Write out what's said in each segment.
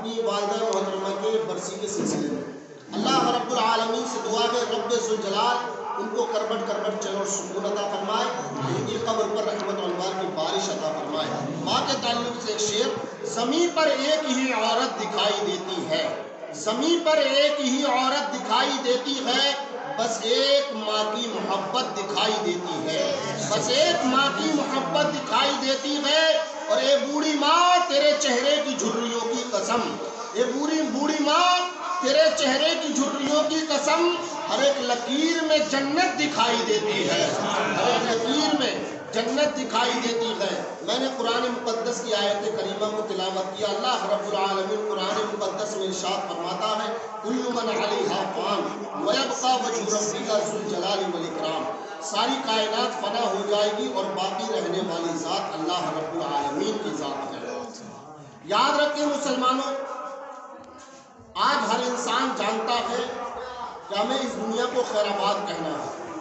اپنی والدہ محترمہ کے برسی کے سلسلے میں اللہ رب العالمین سے دعا ہے رب ذوالجلال ان کو کربٹ کربٹ چین اور سکون عطا فرمائے، ان کی قبر پر رحمت و انوار کی بارش عطا فرمائے۔ ماں کے تعلق سے ایک شعر، زمین پر ایک ہی عورت دکھائی دیتی ہے، زمین پر ایک ہی عورت دکھائی دیتی ہے، بس ایک ماں کی محبت دکھائی دیتی ہے، بس ایک ماں کی محبت دکھائی دیتی ہے۔ اور اے بوڑھی ماں تیرے چہرے کی جھریوں کی قسم، اے بوڑھی ماں تیرے چہرے کی جھریوں کی قسم، ہر ایک لکیر میں جنت دکھائی دیتی ہے، ہر ایک لکیر میں جنت دکھائی دیتی ہے۔ میں نے قرآن مقدس کی آیت کریمہ کو تلاوت کیا۔ اللہ رب العالمین قرآن مقدس میں ارشاد فرماتا ہے کل من علیہا فان ویبقی وجہ ربک ذو الجلال والاکرام، ساری کائنات فنا ہو جائے گی اور باقی رہنے والی ذات اللہ رب العالمین کی ذات ہے۔ یاد رکھیں مسلمانوں، آج ہر انسان جانتا ہے کہ ہمیں اس دنیا کو خیر آباد کہنا ہے۔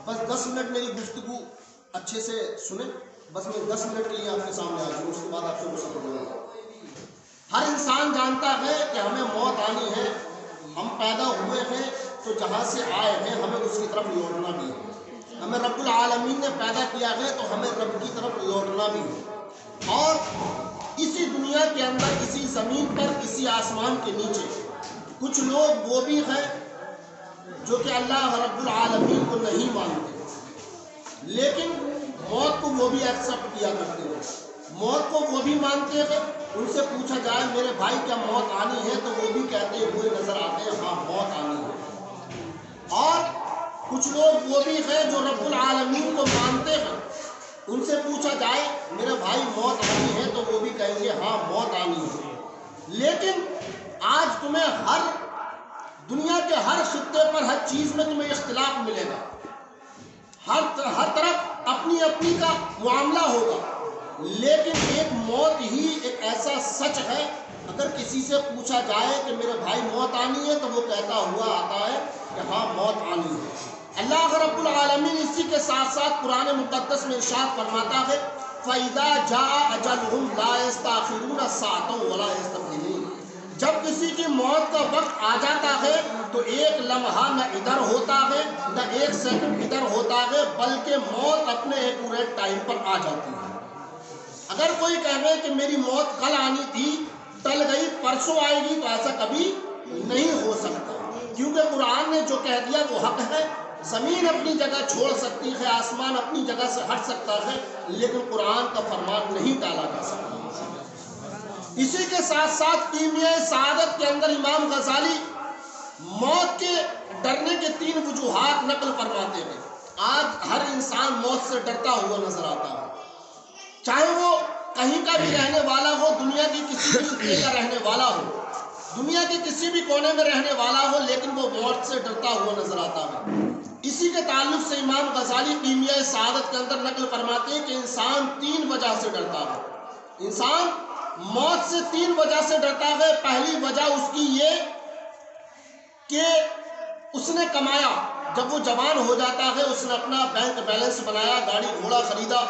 بس 10 منٹ میری گفتگو اچھے سے سنیں، بس میں 10 منٹ کے لیے آپ کے سامنے آ جاؤں، اس کے بعد آپ سے گفتگو کروں گا۔ ہر انسان جانتا ہے کہ ہمیں موت آنی ہے، ہم پیدا ہوئے ہیں تو جہاں سے آئے ہیں ہمیں اس کی طرف لوٹنا بھی ہے، ہمیں رب العالمین نے پیدا کیا ہے تو ہمیں رب کی طرف لوٹنا بھی ہے۔ اور اسی دنیا کے اندر، اسی زمین پر، اسی آسمان کے نیچے کچھ لوگ وہ بھی ہیں جو کہ اللہ رب العالمین کو نہیں مانتے، لیکن موت کو وہ بھی ایکسپٹ کیا کرتے ہیں، موت کو وہ بھی مانتے ہیں۔ ان سے پوچھا جائے میرے بھائی کیا موت آنی ہے تو وہ بھی کہتے ہوئے نظر آتے ہیں ہاں موت آنی ہے۔ اور کچھ لوگ وہ بھی ہیں جو رب العالمین کو مانتے ہیں، ان سے پوچھا جائے میرے بھائی موت آنی ہے تو وہ بھی کہیں گے ہاں موت آنی ہے۔ لیکن آج تمہیں ہر دنیا کے ہر خطے پر، ہر چیز میں تمہیں اختلاف ملے گا، ہر طرف اپنی اپنی کا معاملہ ہوگا، لیکن ایک موت ہی ایک ایسا سچ ہے، اگر کسی سے پوچھا جائے کہ میرے بھائی موت آنی ہے تو وہ کہتا ہوا آتا ہے کہ ہاں موت آنی ہے۔ اللہ رب العالمین اسی کے ساتھ ساتھ قرآن مقدس میں ارشاد فرماتا ہے فَإِذَا جَاءَ أَجَلُهُمْ لَا يَسْتَأْخِرُونَ سَاعَةً وَلَا يَسْتَقْدِمُونَ، جب کسی کی موت کا وقت آ جاتا ہے تو ایک لمحہ نہ ادھر ہوتا ہے نہ ایک سیکنڈ ادھر ہوتا ہے، بلکہ موت اپنے ایکوریٹ ٹائم پر آ جاتی ہے۔ اگر کوئی کہے کہ میری موت کل آنی تھی، ٹل گئی، پرسوں آئے گی، تو ایسا کبھی نہیں ہو سکتا، کیونکہ قرآن نے جو کہہ دیا وہ حق ہے۔ زمین اپنی جگہ چھوڑ سکتی ہے، آسمان اپنی جگہ سے ہٹ سکتا ہے، لیکن قرآن کا فرمان نہیں ٹالا جا سکتا۔ اسی کے ساتھ ساتھ کیمیائے سعادت کے اندر امام غزالی موت کے ڈرنے کے 3 وجوہات نقل فرماتے ہیں۔ آج ہر انسان موت سے ڈرتا ہوا نظر آتا ہے، چاہے وہ کہیں کا بھی رہنے والا ہو، دنیا کی کسی بھی خطے کا رہنے والا ہو، دنیا کے کسی بھی کونے میں رہنے والا ہو، لیکن وہ موت سے ڈرتا ہوا نظر آتا ہے۔ اسی کے تعلق سے امام غزالی کیمیائے سعادت کے اندر نقل فرماتے ہیں کہ انسان 3 وجہ سے ڈرتا ہے، انسان موت سے 3 وجہ سے ڈرتا ہے۔ پہلی وجہ اس کی یہ کہ اس نے کمایا، جب وہ جوان ہو جاتا ہے، اس نے اپنا بینک بیلنس بنایا، گاڑی گھوڑا خریدا،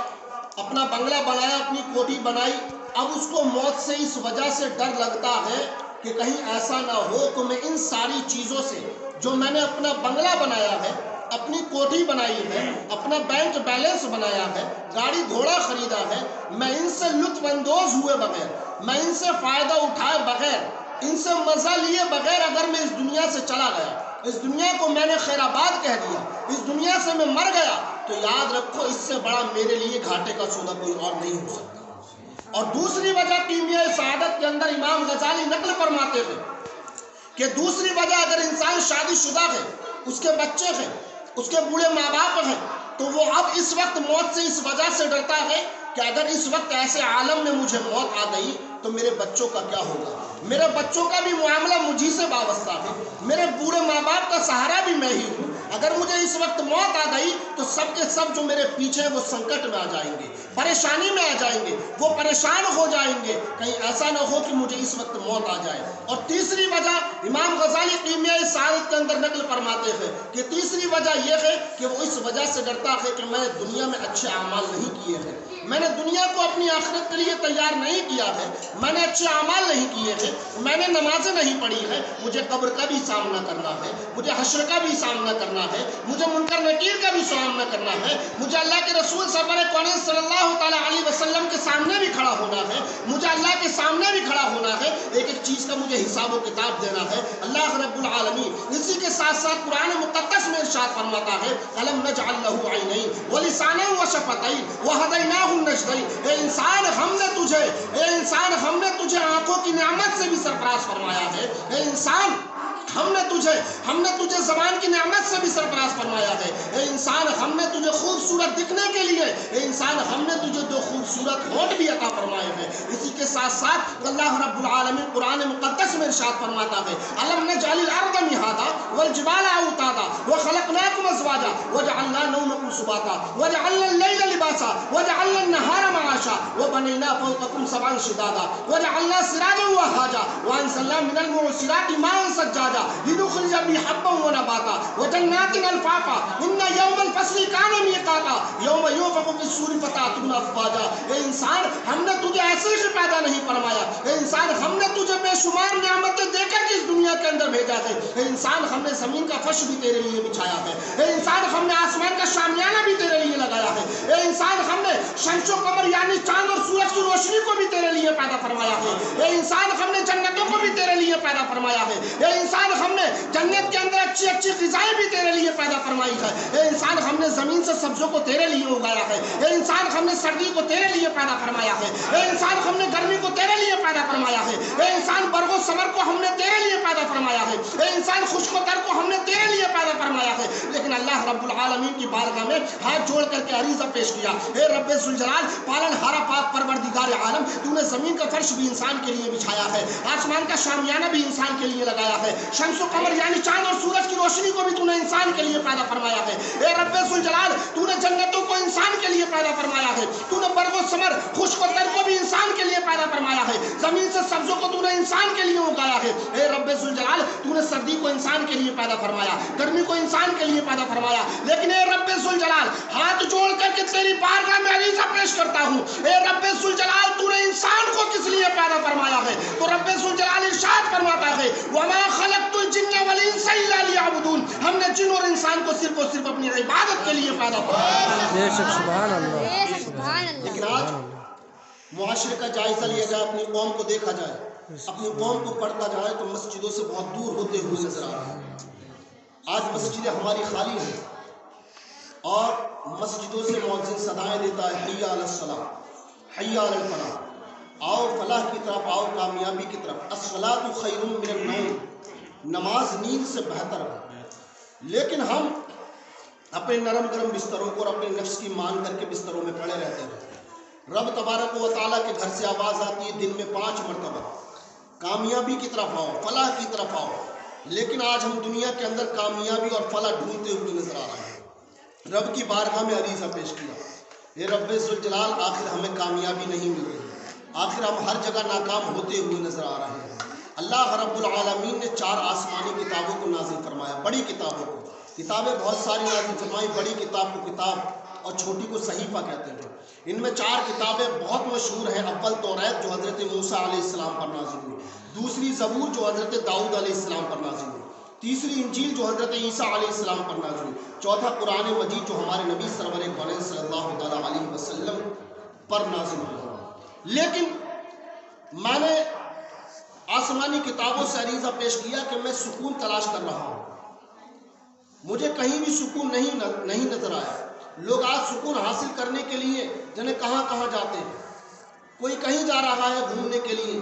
اپنا بنگلہ بنایا، اپنی کوٹھی بنائی، اب اس کو موت سے اس وجہ سے ڈر لگتا ہے کہ کہیں ایسا نہ ہو کہ میں ان ساری چیزوں سے، جو میں نے اپنا بنگلہ بنایا ہے، اپنی کوٹھی بنائی ہے، اپنا بینک بیلنس بنایا ہے، گاڑی گھوڑا خریدا ہے، میں ان سے لطف اندوز ہوئے بغیر، میں ان سے فائدہ اٹھائے بغیر، ان سے مزہ لیے بغیر اگر میں اس دنیا سے چلا گیا، اس دنیا کو میں نے خیر آباد کہہ دیا، اس دنیا سے میں مر گیا، تو یاد رکھو اس سے بڑا میرے لیے گھاٹے کا سودا کوئی اور نہیں ہو سکتا۔ اور دوسری وجہ کیمیائے سعادت کے اندر امام غزالی نقل فرماتے ہیں کہ دوسری وجہ، اگر انسان شادی شدہ ہے، اس کے بچے ہیں، اس کے بوڑھے ماں باپ ہیں، تو وہ اب اس وقت موت سے اس وجہ سے ڈرتا ہے کہ اگر اس وقت ایسے عالم میں مجھے موت آ گئی تو میرے بچوں کا کیا ہوگا، میرے بچوں کا بھی معاملہ مجھی سے وابستہ ہے، میرے بوڑھے ماں باپ کا سہارا بھی میں ہی ہوں، اگر مجھے اس وقت موت آ گئی تو سب کے سب جو میرے پیچھے وہ سنکٹ میں آ جائیں گے، پریشانی میں آ جائیں گے، وہ پریشان ہو جائیں گے، کہیں ایسا نہ ہو کہ مجھے اس وقت موت آ جائے۔ اور تیسری وجہ امام غزالی کیمیاء سعادت کے اندر نقل فرماتے ہیں کہ تیسری وجہ یہ ہے کہ وہ اس وجہ سے ڈرتا ہے کہ میں نے دنیا میں اچھے اعمال نہیں کیے ہیں، میں نے دنیا کو اپنی آخرت کے لیے تیار نہیں کیا ہے، میں نے اچھے اعمال نہیں کیے ہیں، میں نے نمازیں نہیں پڑھی ہے، مجھے قبر کا بھی سامنا کرنا ہے، مجھے حشر کا بھی سامنا کرنا ہے، مجھے منکر نکیر کا بھی سامنا کرنا ہے، مجھے اللہ کے رسول سرور کونین صلی اللہ تعالیٰ علیہ وسلم کے سامنے بھی کھڑا ہونا ہے، مجھے اللہ کے سامنے بھی کھڑا ہونا ہے، ایک ایک چیز کا مجھے حساب و کتاب دینا ہے۔ اللہ رب العالمین اسی کے ساتھ ساتھ قرآن مقدس میں ارشاد فرماتا ہے الم نجعل له عینین ولسانا وشفتین وہدیناہ النجدین، اے انسان ہم نے تجھے آنکھوں کی نعمت سے بھی سرفراز فرمایا ہے، اے انسان ہم نے تجھے زبان کی نعمت سے بھی سرفراز فرمایا ہے، اے انسان ہم نے تجھے خوبصورت دکھنے کے لیے، اے انسان ہم نے تجھے دو خوبصورت ہونٹ بھی عطا فرمائے ہیں۔ اسی کے ساتھ ساتھ اللہ رب العالمین قرآن مقدس میں ارشاد فرماتا ہے الم نجعل الارض مہادا والجبال اوتادا وخلقناکم ازواجا وجعلنا نومکم سباتا وجعلنا اللیل لباسا وجعلنا النہار معاشا وبنینا فوقکم سبعا شدادا وجعلنا سراجا وہاجا وانزلنا من المعصرات ماء ثجاجا لنخرج به حبا ونباتا وجنات الفافا ان یوم الفصل کان میقاتا یوم ينفخ في الصور فتأتون افواجا۔ اے انسان ہم نے تجھے ایسے ہی پیدا نہیں فرمایا، اے انسان ہم نے تجھے بے شمار نعمتیں دے کر اس دنیا کے اندر بھیجا ہے، اے انسان ہم نے زمین کا فرش بھی تیرے لیے بچھایا ہے، اے انسان ہم نے آسمان کا شامیانہ بھی تیرے لیے لگایا ہے، اے انسان ہم نے شمس و قمر یعنی چاند اور سورج کی روشنی کو بھی تیرے لیے پیدا فرمایا ہے، اے انسان ہم نے جنتوں کو بھی تیرے لیے پیدا فرمایا ہے، اے انسان ہم نے جنت کے اندر اچھی اچھی غذائیں بھی تیرے لیے پیدا فرمائی ہے، اے انسان ہم نے زمین سے سبزوں کو تیرے لیے اگایا ہے، اے انسان ہم نے سردی کو تیرے لیے پیدا فرمایا ہے، اے انسان ہم نے گرمی کو تیرے لیے پیدا فرمایا ہے، اے انسان برگ و ثمر کو ہم نے تیرے لیے پیدا فرمایا ہے، اے انسان خشک و تر کو ہم نے تیرے لیے پیدا فرمایا ہے۔ لیکن اللہ رب العالمین کی بارگاہ میں ہاتھ جوڑ کر کے عریضہ پیش کیا، اے رب ذوالجلال پالن ہارا پاک پروردگار عالم، تو نے زمین کا فرش بھی انسان کے لیے بچھایا ہے، آسمان کا شامیانہ بھی انسان کے لیے لگایا ہے، شمس و قمر یعنی چاند اور سورج کی روشنی کو بھی تو نے انسان کے لیے پیدا فرمایا ہے، اے رب ذوالجلال تو نے جنتوں کو انسان کے لیے پیدا فرمایا ہے، تو نے برگ و ثمر خشک و تر کو بھی انسان کے لیے پیدا فرمایا ہے، زمین سے سبزوں کو تو نے انسان کے لیے اگایا ہے، اے رب ذوالجلال تو نے سردی کو انسان کے لیے پیدا فرمایا، گرمی کو انسان کے لیے پیدا فرمایا، لیکن اے رب ذوالجلال ہاتھ جوڑ کر کے تیری بارگاہ میں عریضہ پیش کرتا ہوں، اے رب ذوالجلال تو نے انسان کو کس لیے پیدا فرمایا ہے؟ تو رب ذوالجلال ارشاد فرماتا ہے وما خلقت الجن والانس الا لیعبدون، ہم نے جن اور انسان کو صرف اور صرف اپنی عبادت کے لیے پیدا فرمایا۔ بے شک سبحان اللہ۔ لیکن آج معاشرے کا جائزہ لیا جائے، اپنی قوم کو دیکھا جائے، اپنی قوم کو پڑھتا جائے تو مسجدوں سے بہت دور ہوتے ہوئے نظر آ رہا ہے۔ آج مسجدیں ہماری خالی ہیں اور مسجدوں سے مؤذن صدائیں دیتا ہے حی علی الصلاۃ، حی علی الفلاح، آؤ فلاح کی طرف، آؤ کامیابی کی طرف، الصلاۃ خیر من النوم، نماز نیند سے بہتر ہے۔ لیکن ہم اپنے نرم گرم بستروں کو اور اپنے نفس کی مان کر کے بستروں میں پڑے رہتے ہیں۔ رب تبارک و تعالیٰ کے گھر سے آواز آتی ہے دن میں 5 مرتبہ کامیابی کی طرف آؤ، فلاح کی طرف آؤ، لیکن آج ہم دنیا کے اندر کامیابی اور فلاح ڈھونڈتے ہوئے نظر آ رہے ہیں۔ رب کی بارگاہ میں عریضہ پیش کیا، اے رب ذوالجلال آخر ہمیں کامیابی نہیں مل رہی، آخر ہم ہر جگہ ناکام ہوتے ہوئے نظر آ رہے ہیں۔ اللہ رب العالمین نے 4 آسمانی کتابوں کو نازل فرمایا، بڑی کتابوں کو، کتابیں بہت ساری نازل فرمائی، بڑی کتاب کو کتاب اور چھوٹی کو صحیفہ کہتے ہیں۔ ان میں 4 کتابیں بہت مشہور ہیں، اول توریت جو حضرت موسیٰ علیہ السلام پر نازل ہوئی، دوسری زبور جو حضرت داؤد علیہ السلام پر نازل ہوئی، تیسری انجیل جو حضرت عیسیٰ علیہ السلام پر نازل ہوئی، چوتھا قرآن مجید جو ہمارے نبی سرور کونین صلی اللہ تعالیٰ علیہ وسلم پر نازل ہوا۔ لیکن میں نے آسمانی کتابوں سے عریضہ پیش کیا کہ میں سکون تلاش کر رہا ہوں، مجھے کہیں بھی سکون نہیں نظر آیا۔ لوگ آج سکون حاصل کرنے کے لیے جنہیں کہاں کہاں جاتے ہیں، کوئی کہیں جا رہا ہے گھومنے کے لیے،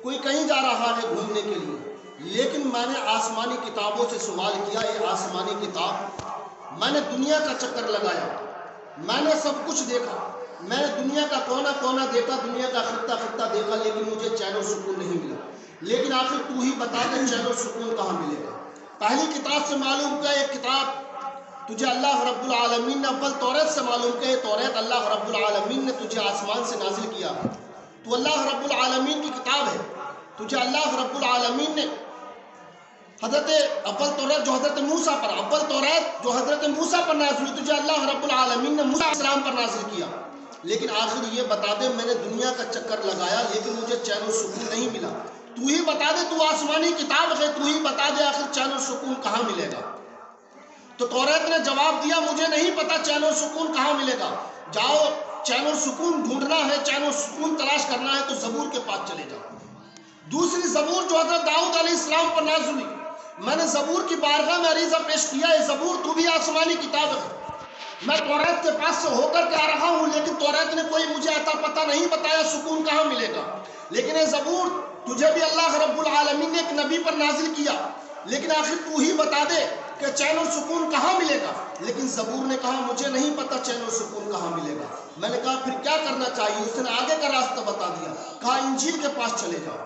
کوئی کہیں جا رہا ہے گھومنے کے لیے، لیکن میں نے آسمانی کتابوں سے سوال کیا، یہ آسمانی کتاب، میں نے دنیا کا چکر لگایا، میں نے سب کچھ دیکھا، میں نے دنیا کا کونا کونا دیکھا، دنیا کا خطہ خطہ دیکھا، لیکن مجھے چین و سکون نہیں ملا۔ لیکن آخر تو ہی بتا دے چین و سکون کہاں ملے گا؟ پہلی کتاب سے معلوم کیا ایک کتاب تجھے اللہ رب العالمین نے اول توریت سے معلوم کہ یہ توریت اللہ رب العالمین نے تجھے آسمان سے نازل کیا، تو اللہ رب العالمین کی کتاب ہے، تجھے اللہ رب العالمین نے حضرت اول توریت جو حضرت موسیٰ پر نازل ہوئی، تجھے اللہ رب العالمین نے موسیٰ علیہ السلام پر نازل کیا، لیکن آخر یہ بتا دے میں نے دنیا کا چکر لگایا لیکن مجھے چین و سکون نہیں ملا، تو ہی بتا دے، تو آسمانی کتاب ہے، تو ہی بتا دے آخر چین و سکون کہاں ملے گا؟ تو توریت نے جواب دیا مجھے نہیں پتا چین و سکون کہاں ملے گا، جاؤ چین و سکون ڈھونڈنا ہے، چین و سکون تلاش کرنا ہے تو زبور کے پاس چلے جاؤ۔ دوسری زبور جو حضرت داؤد علیہ السلام پر نازل ہوئی، میں نے زبور کی بارگاہ میں عریضہ پیش کیا ہے، زبور تو بھی آسمانی کتاب ہے، میں توریت کے پاس سے ہو کر کے آ رہا ہوں لیکن توریت نے کوئی مجھے عطا پتہ نہیں بتایا سکون کہاں ملے گا، لیکن یہ زبور تجھے بھی اللہ رب العالمین نے ایک نبی پر نازل کیا، لیکن آخر تو ہی بتا دے کہ چین و سکون کہاں ملے گا، لیکن زبور نے کہا مجھے نہیں پتا چین و سکون کہاں ملے گا۔ میں نے کہا پھر کیا کرنا چاہیے؟ اس نے آگے کا راستہ بتا دیا، کہا انجیل کے پاس چلے جاؤ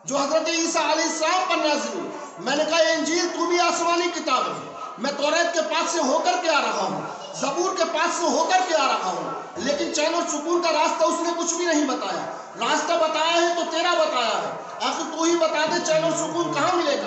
جو حضرت عیسیٰ علیہ السلام پر نازل ہوئی۔ میں نے کہا یہ انجیل تو بھی آسمانی کتاب ہے، میں توریت کے پاس سے ہو کر کے آ رہا ہوں، زبور کے پاس سے ہو کر کے آ رہا ہوں، لیکن چین اور سکون کا راستہ اس نے کچھ بھی نہیں بتایا، راستہ بتایا ہے تو تیرا بتایا ہے، آخر تو ہی بتا دے چین اور سکون کہاں ملے گا۔